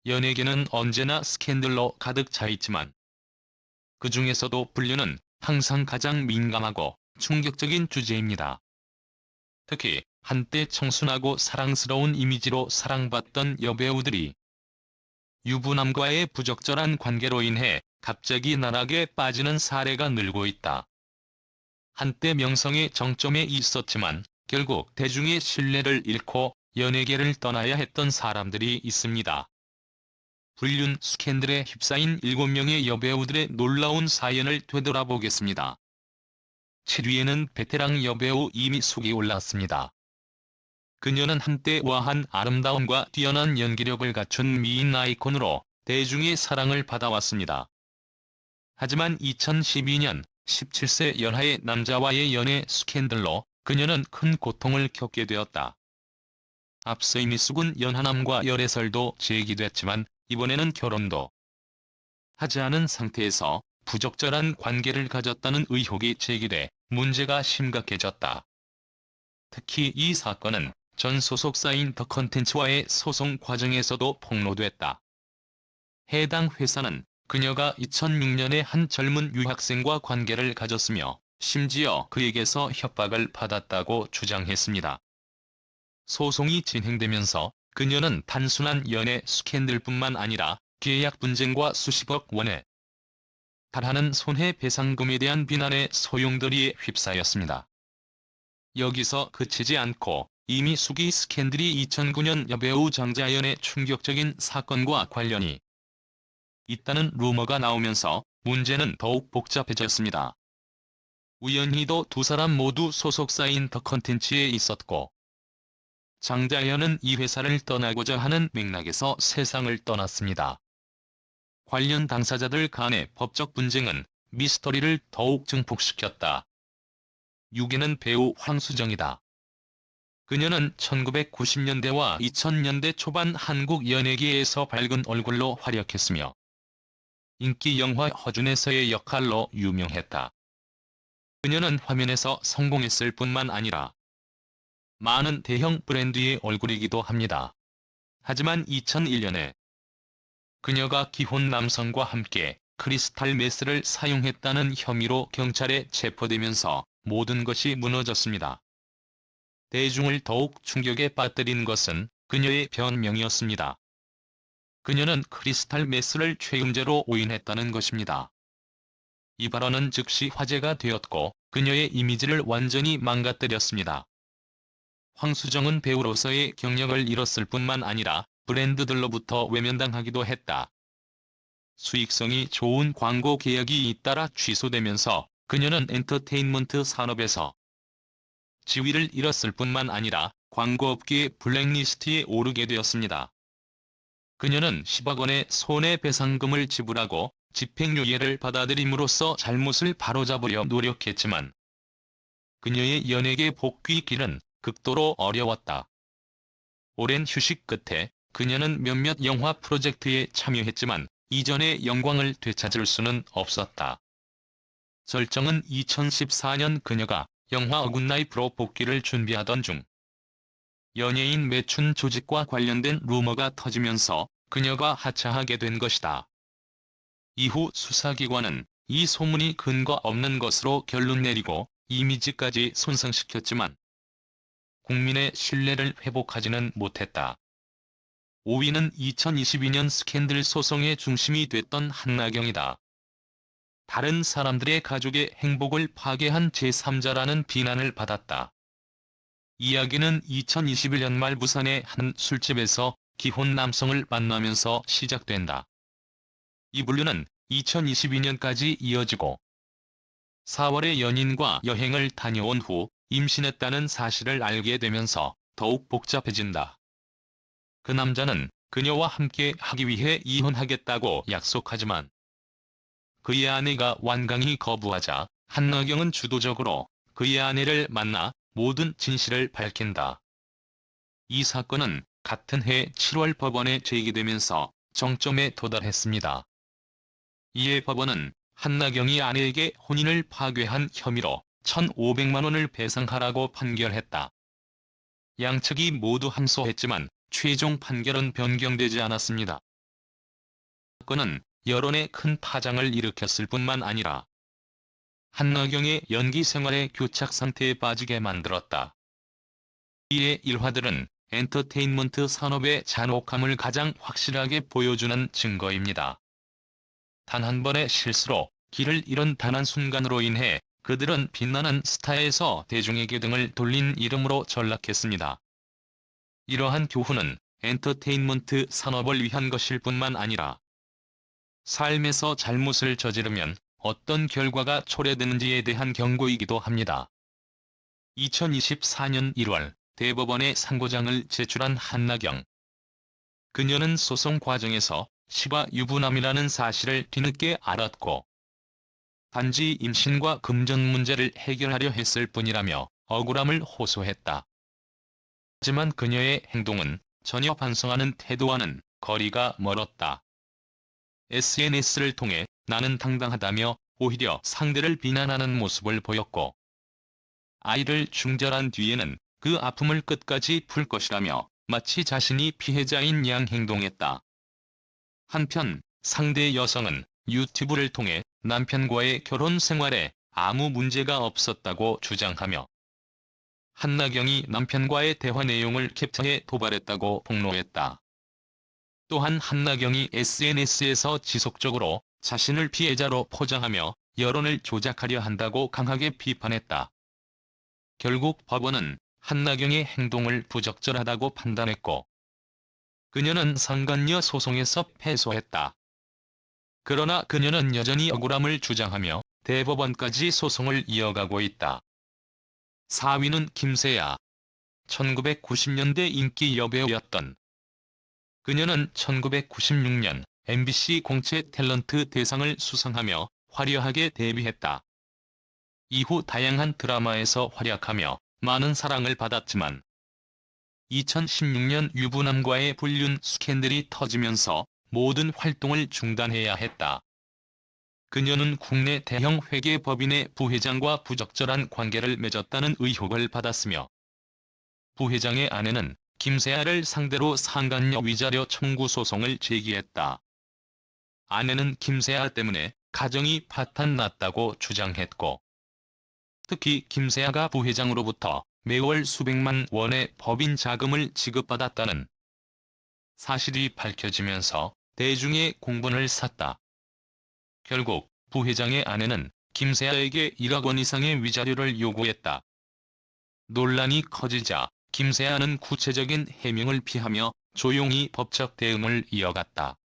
연예계는 언제나 스캔들로 가득 차 있지만 그 중에서도 불륜은 항상 가장 민감하고 충격적인 주제입니다. 특히 한때 청순하고 사랑스러운 이미지로 사랑받던 여배우들이 유부남과의 부적절한 관계로 인해 갑자기 나락에 빠지는 사례가 늘고 있다. 한때 명성의 정점에 있었지만 결국 대중의 신뢰를 잃고 연예계를 떠나야 했던 사람들이 있습니다. 불륜 스캔들에 휩싸인 7명의 여배우들의 놀라운 사연을 되돌아보겠습니다. 7위에는 베테랑 여배우 이미숙이 올랐습니다. 그녀는 한때 우아한 아름다움과 뛰어난 연기력을 갖춘 미인 아이콘으로 대중의 사랑을 받아왔습니다. 하지만 2012년 17세 연하의 남자와의 연애 스캔들로 그녀는 큰 고통을 겪게 되었다. 앞서 이미숙은 연하남과 열애설도 제기됐지만 이번에는 결혼도 하지 않은 상태에서 부적절한 관계를 가졌다는 의혹이 제기돼 문제가 심각해졌다. 특히 이 사건은 전 소속사인 더컨텐츠와의 소송 과정에서도 폭로됐다. 해당 회사는 그녀가 2006년에 한 젊은 유학생과 관계를 가졌으며 심지어 그에게서 협박을 받았다고 주장했습니다. 소송이 진행되면서 그녀는 단순한 연애 스캔들뿐만 아니라 계약 분쟁과 수십억 원에 달하는 손해배상금에 대한 비난의 소용돌이에 휩싸였습니다. 여기서 그치지 않고 이미숙이 스캔들이 2009년 여배우 장자연의 충격적인 사건과 관련이 있다는 루머가 나오면서 문제는 더욱 복잡해졌습니다. 우연히도 두 사람 모두 소속사인 더컨텐츠에 있었고 장자연은 이 회사를 떠나고자 하는 맥락에서 세상을 떠났습니다. 관련 당사자들 간의 법적 분쟁은 미스터리를 더욱 증폭시켰다. 6위는 배우 황수정이다. 그녀는 1990년대와 2000년대 초반 한국 연예계에서 밝은 얼굴로 활약했으며 인기 영화 허준에서의 역할로 유명했다. 그녀는 화면에서 성공했을 뿐만 아니라 많은 대형 브랜드의 얼굴이기도 합니다. 하지만 2001년에 그녀가 기혼 남성과 함께 크리스탈 메스를 사용했다는 혐의로 경찰에 체포되면서 모든 것이 무너졌습니다. 대중을 더욱 충격에 빠뜨린 것은 그녀의 변명이었습니다. 그녀는 크리스탈 메스를 최음제로 오인했다는 것입니다. 이 발언은 즉시 화제가 되었고 그녀의 이미지를 완전히 망가뜨렸습니다. 황수정은 배우로서의 경력을 잃었을 뿐만 아니라 브랜드들로부터 외면당하기도 했다. 수익성이 좋은 광고 계약이 잇따라 취소되면서 그녀는 엔터테인먼트 산업에서 지위를 잃었을 뿐만 아니라 광고업계의 블랙리스트에 오르게 되었습니다. 그녀는 10억 원의 손해배상금을 지불하고 집행유예를 받아들임으로써 잘못을 바로잡으려 노력했지만 그녀의 연예계 복귀 길은 극도로 어려웠다. 오랜 휴식 끝에 그녀는 몇몇 영화 프로젝트에 참여했지만 이전의 영광을 되찾을 수는 없었다. 절정은 2014년 그녀가 영화 어굿나이프로 복귀를 준비하던 중 연예인 매춘 조직과 관련된 루머가 터지면서 그녀가 하차하게 된 것이다. 이후 수사기관은 이 소문이 근거 없는 것으로 결론 내리고 이미지까지 손상시켰지만 국민의 신뢰를 회복하지는 못했다. 5위는 2022년 스캔들 소송의 중심이 됐던 한나경이다. 다른 사람들의 가족의 행복을 파괴한 제3자라는 비난을 받았다. 이야기는 2021년 말 부산의 한 술집에서 기혼 남성을 만나면서 시작된다. 이 불륜은 2022년까지 이어지고 4월에 연인과 여행을 다녀온 후 임신했다는 사실을 알게 되면서 더욱 복잡해진다. 그 남자는 그녀와 함께 하기 위해 이혼하겠다고 약속하지만 그의 아내가 완강히 거부하자 한나경은 주도적으로 그의 아내를 만나 모든 진실을 밝힌다. 이 사건은 같은 해 7월 법원에 제기되면서 정점에 도달했습니다. 이에 법원은 한나경이 아내에게 혼인을 파괴한 혐의로 1,500만 원을 배상하라고 판결했다. 양측이 모두 항소했지만 최종 판결은 변경되지 않았습니다. 사건은 여론에 큰 파장을 일으켰을 뿐만 아니라 한나경의 연기 생활의 교착 상태에 빠지게 만들었다. 이에 일화들은 엔터테인먼트 산업의 잔혹함을 가장 확실하게 보여주는 증거입니다. 단 한 번의 실수로 길을 잃은 단 한순간으로 인해 그들은 빛나는 스타에서 대중에게 등을 돌린 이름으로 전락했습니다. 이러한 교훈은 엔터테인먼트 산업을 위한 것일 뿐만 아니라 삶에서 잘못을 저지르면 어떤 결과가 초래되는지에 대한 경고이기도 합니다. 2024년 1월 대법원에 상고장을 제출한 한나경. 그녀는 소송 과정에서 시바 유부남이라는 사실을 뒤늦게 알았고 단지 임신과 금전 문제를 해결하려 했을 뿐이라며 억울함을 호소했다. 하지만 그녀의 행동은 전혀 반성하는 태도와는 거리가 멀었다. SNS를 통해 나는 당당하다며 오히려 상대를 비난하는 모습을 보였고 아이를 중절한 뒤에는 그 아픔을 끝까지 풀 것이라며 마치 자신이 피해자인 양 행동했다. 한편 상대 여성은 유튜브를 통해 남편과의 결혼 생활에 아무 문제가 없었다고 주장하며 한나경이 남편과의 대화 내용을 캡처해 도발했다고 폭로했다. 또한 한나경이 SNS에서 지속적으로 자신을 피해자로 포장하며 여론을 조작하려 한다고 강하게 비판했다. 결국 법원은 한나경의 행동을 부적절하다고 판단했고 그녀는 상간녀 소송에서 패소했다. 그러나 그녀는 여전히 억울함을 주장하며 대법원까지 소송을 이어가고 있다. 4위는 김세아. 1990년대 인기 여배우였던 그녀는 1996년 MBC 공채 탤런트 대상을 수상하며 화려하게 데뷔했다. 이후 다양한 드라마에서 활약하며 많은 사랑을 받았지만 2016년 유부남과의 불륜 스캔들이 터지면서 모든 활동을 중단해야 했다. 그녀는 국내 대형 회계법인의 부회장과 부적절한 관계를 맺었다는 의혹을 받았으며 부회장의 아내는 김세아를 상대로 상간녀 위자료 청구 소송을 제기했다. 아내는 김세아 때문에 가정이 파탄났다고 주장했고 특히 김세아가 부회장으로부터 매월 수백만 원의 법인 자금을 지급받았다는 사실이 밝혀지면서 대중의 공분을 샀다. 결국 부회장의 아내는 김세아에게 1억 원 이상의 위자료를 요구했다. 논란이 커지자 김세아는 구체적인 해명을 피하며 조용히 법적 대응을 이어갔다.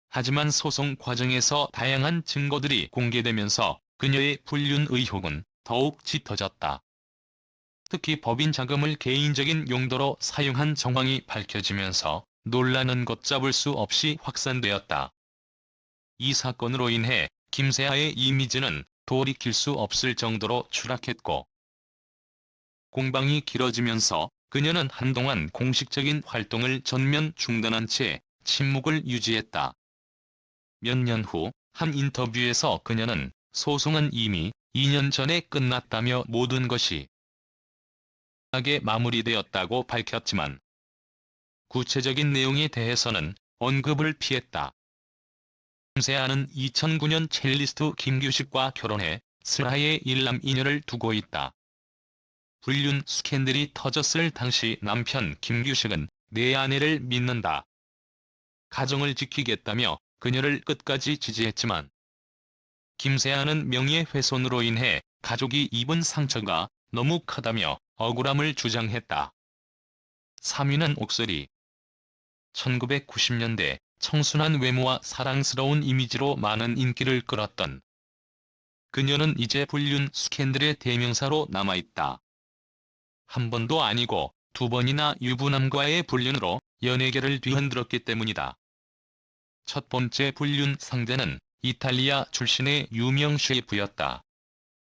하지만 소송 과정에서 다양한 증거들이 공개되면서 그녀의 불륜 의혹은 더욱 짙어졌다. 특히 법인 자금을 개인적인 용도로 사용한 정황이 밝혀지면서 논란은 걷잡을 수 없이 확산되었다. 이 사건으로 인해 김세아의 이미지는 돌이킬 수 없을 정도로 추락했고 공방이 길어지면서 그녀는 한동안 공식적인 활동을 전면 중단한 채 침묵을 유지했다. 몇 년 후 한 인터뷰에서 그녀는 소송은 이미 2년 전에 끝났다며 모든 것이 하게 마무리되었다고 밝혔지만 구체적인 내용에 대해서는 언급을 피했다. 김세아는 2009년 첼리스트 김규식과 결혼해 슬하의 일남 이녀를 두고 있다. 불륜 스캔들이 터졌을 당시 남편 김규식은 내 아내를 믿는다. 가정을 지키겠다며 그녀를 끝까지 지지했지만 김세아는 명예훼손으로 인해 가족이 입은 상처가 너무 크다며 억울함을 주장했다. 3위는 옥소리. 1990년대 청순한 외모와 사랑스러운 이미지로 많은 인기를 끌었던 그녀는 이제 불륜 스캔들의 대명사로 남아있다. 한 번도 아니고 두 번이나 유부남과의 불륜으로 연예계를 뒤흔들었기 때문이다. 첫 번째 불륜 상대는 이탈리아 출신의 유명 셰프였다.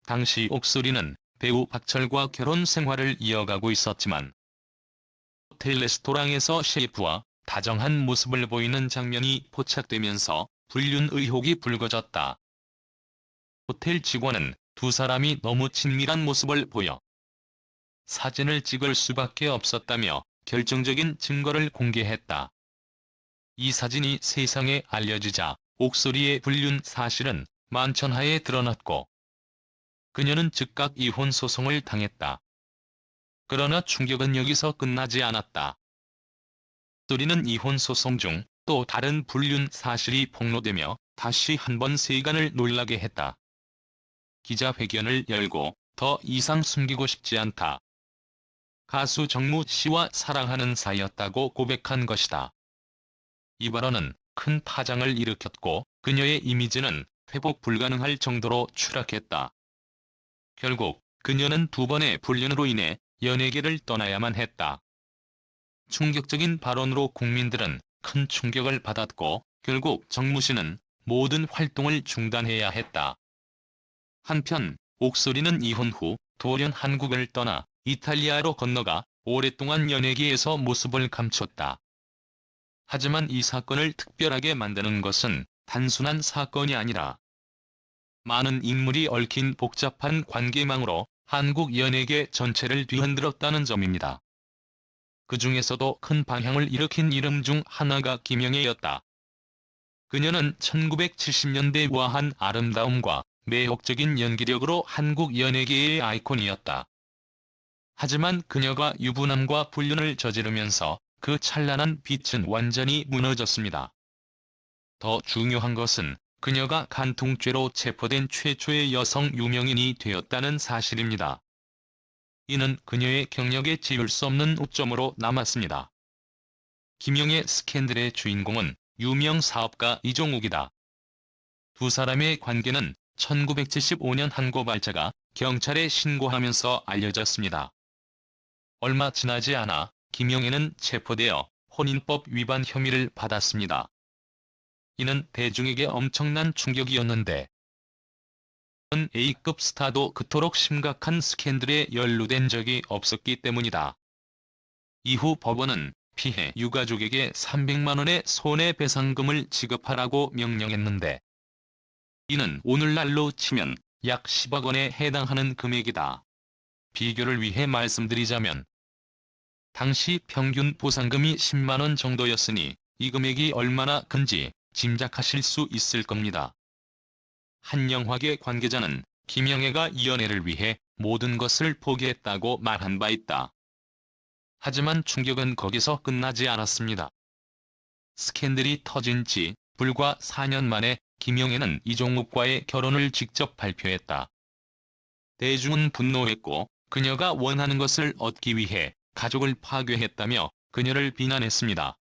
당시 옥소리는 배우 박철과 결혼 생활을 이어가고 있었지만 호텔 레스토랑에서 셰프와 다정한 모습을 보이는 장면이 포착되면서 불륜 의혹이 불거졌다. 호텔 직원은 두 사람이 너무 친밀한 모습을 보여 사진을 찍을 수밖에 없었다며 결정적인 증거를 공개했다. 이 사진이 세상에 알려지자 옥소리의 불륜 사실은 만천하에 드러났고 그녀는 즉각 이혼 소송을 당했다. 그러나 충격은 여기서 끝나지 않았다. 옥소리는 이혼 소송 중 또 다른 불륜 사실이 폭로되며 다시 한번 세간을 놀라게 했다. 기자회견을 열고 더 이상 숨기고 싶지 않다. 가수 정무 씨와 사랑하는 사이였다고 고백한 것이다. 이 발언은 큰 파장을 일으켰고 그녀의 이미지는 회복 불가능할 정도로 추락했다. 결국 그녀는 두 번의 불륜으로 인해 연예계를 떠나야만 했다. 충격적인 발언으로 국민들은 큰 충격을 받았고 결국 정무 씨는 모든 활동을 중단해야 했다. 한편 옥소리는 이혼 후 돌연 한국을 떠나 이탈리아로 건너가 오랫동안 연예계에서 모습을 감췄다. 하지만 이 사건을 특별하게 만드는 것은 단순한 사건이 아니라 많은 인물이 얽힌 복잡한 관계망으로 한국 연예계 전체를 뒤흔들었다는 점입니다. 그 중에서도 큰 방향을 일으킨 이름 중 하나가 김영애였다. 그녀는 1970년대 우아한 아름다움과 매혹적인 연기력으로 한국 연예계의 아이콘이었다. 하지만 그녀가 유부남과 불륜을 저지르면서 그 찬란한 빛은 완전히 무너졌습니다. 더 중요한 것은 그녀가 간통죄로 체포된 최초의 여성 유명인이 되었다는 사실입니다. 이는 그녀의 경력에 지울 수 없는 오점으로 남았습니다. 김영애 스캔들의 주인공은 유명 사업가 이종욱이다. 두 사람의 관계는 1975년 한 고발자가 경찰에 신고하면서 알려졌습니다. 얼마 지나지 않아 김영애는 체포되어 혼인법 위반 혐의를 받았습니다. 이는 대중에게 엄청난 충격이었는데 A급 스타도 그토록 심각한 스캔들에 연루된 적이 없었기 때문이다. 이후 법원은 피해 유가족에게 300만 원의 손해배상금을 지급하라고 명령했는데 이는 오늘날로 치면 약 10억 원에 해당하는 금액이다. 비교를 위해 말씀드리자면 당시 평균 보상금이 10만 원 정도였으니 이 금액이 얼마나 큰지 짐작하실 수 있을 겁니다. 한 영화계 관계자는 김영애가 이 연애를 위해 모든 것을 포기했다고 말한 바 있다. 하지만 충격은 거기서 끝나지 않았습니다. 스캔들이 터진 지 불과 4년 만에 김영애는 이종욱과의 결혼을 직접 발표했다. 대중은 분노했고 그녀가 원하는 것을 얻기 위해 가족을 파괴했다며 그녀를 비난했습니다.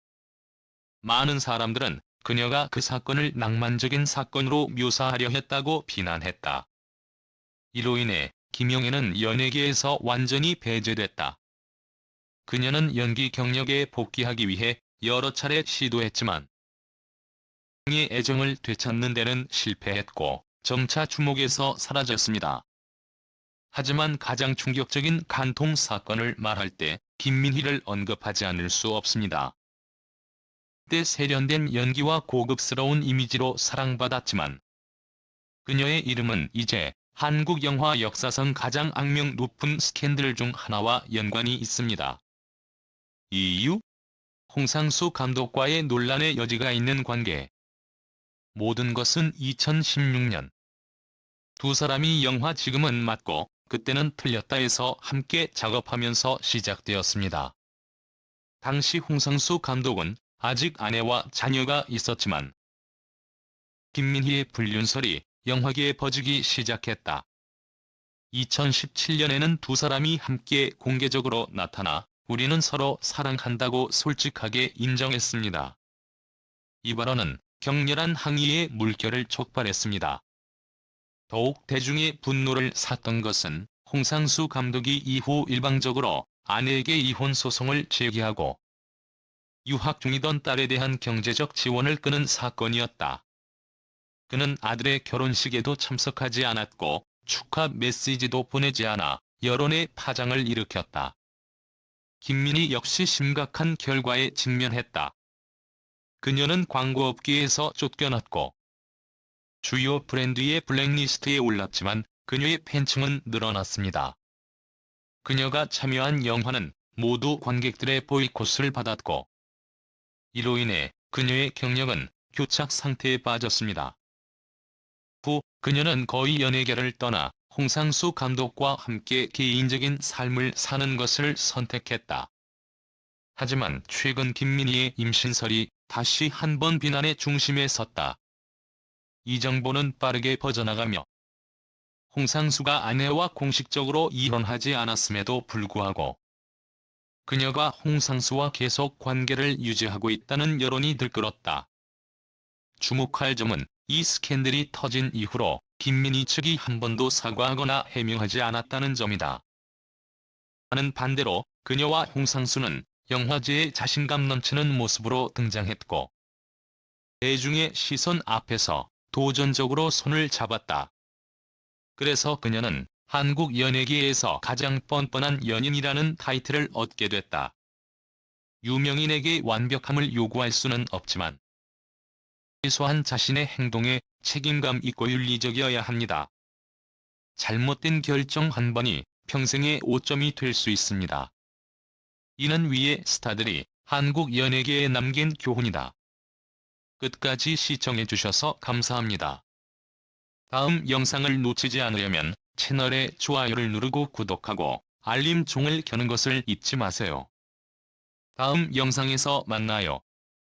많은 사람들은 그녀가 그 사건을 낭만적인 사건으로 묘사하려 했다고 비난했다. 이로 인해 김영애는 연예계에서 완전히 배제됐다. 그녀는 연기 경력에 복귀하기 위해 여러 차례 시도했지만 의 애정을 되찾는 데는 실패했고 점차 주목에서 사라졌습니다. 하지만 가장 충격적인 간통 사건을 말할 때 김민희를 언급하지 않을 수 없습니다. 그때 세련된 연기와 고급스러운 이미지로 사랑받았지만 그녀의 이름은 이제 한국 영화 역사상 가장 악명 높은 스캔들 중 하나와 연관이 있습니다. 이유? 홍상수 감독과의 논란의 여지가 있는 관계. 모든 것은 2016년. 두 사람이 영화 지금은 맞고 그때는 틀렸다에서 함께 작업하면서 시작되었습니다. 당시 홍상수 감독은 아직 아내와 자녀가 있었지만 김민희의 불륜설이 영화계에 퍼지기 시작했다. 2017년에는 두 사람이 함께 공개적으로 나타나 우리는 서로 사랑한다고 솔직하게 인정했습니다. 이 발언은 격렬한 항의의 물결을 촉발했습니다. 더욱 대중의 분노를 샀던 것은 홍상수 감독이 이후 일방적으로 아내에게 이혼 소송을 제기하고 유학 중이던 딸에 대한 경제적 지원을 끊은 사건이었다. 그는 아들의 결혼식에도 참석하지 않았고 축하 메시지도 보내지 않아 여론의 파장을 일으켰다. 김민희 역시 심각한 결과에 직면했다. 그녀는 광고업계에서 쫓겨났고 주요 브랜드의 블랙리스트에 올랐지만 그녀의 팬층은 늘어났습니다. 그녀가 참여한 영화는 모두 관객들의 보이콧을 받았고 이로 인해 그녀의 경력은 교착 상태에 빠졌습니다. 후 그녀는 거의 연예계를 떠나 홍상수 감독과 함께 개인적인 삶을 사는 것을 선택했다. 하지만 최근 김민희의 임신설이 다시 한번 비난의 중심에 섰다. 이 정보는 빠르게 퍼져나가며 홍상수가 아내와 공식적으로 이혼하지 않았음에도 불구하고 그녀가 홍상수와 계속 관계를 유지하고 있다는 여론이 들끓었다. 주목할 점은 이 스캔들이 터진 이후로 김민희 측이 한 번도 사과하거나 해명하지 않았다는 점이다. 하는 반대로 그녀와 홍상수는 영화제에 자신감 넘치는 모습으로 등장했고 대중의 시선 앞에서 도전적으로 손을 잡았다. 그래서 그녀는 한국 연예계에서 가장 뻔뻔한 연인이라는 타이틀을 얻게 됐다. 유명인에게 완벽함을 요구할 수는 없지만 최소한 자신의 행동에 책임감 있고 윤리적이어야 합니다. 잘못된 결정 한 번이 평생의 오점이 될 수 있습니다. 이는 위의 스타들이 한국 연예계에 남긴 교훈이다. 끝까지 시청해주셔서 감사합니다. 다음 영상을 놓치지 않으려면 채널에 좋아요를 누르고 구독하고 알림 종을 켜는 것을 잊지 마세요. 다음 영상에서 만나요.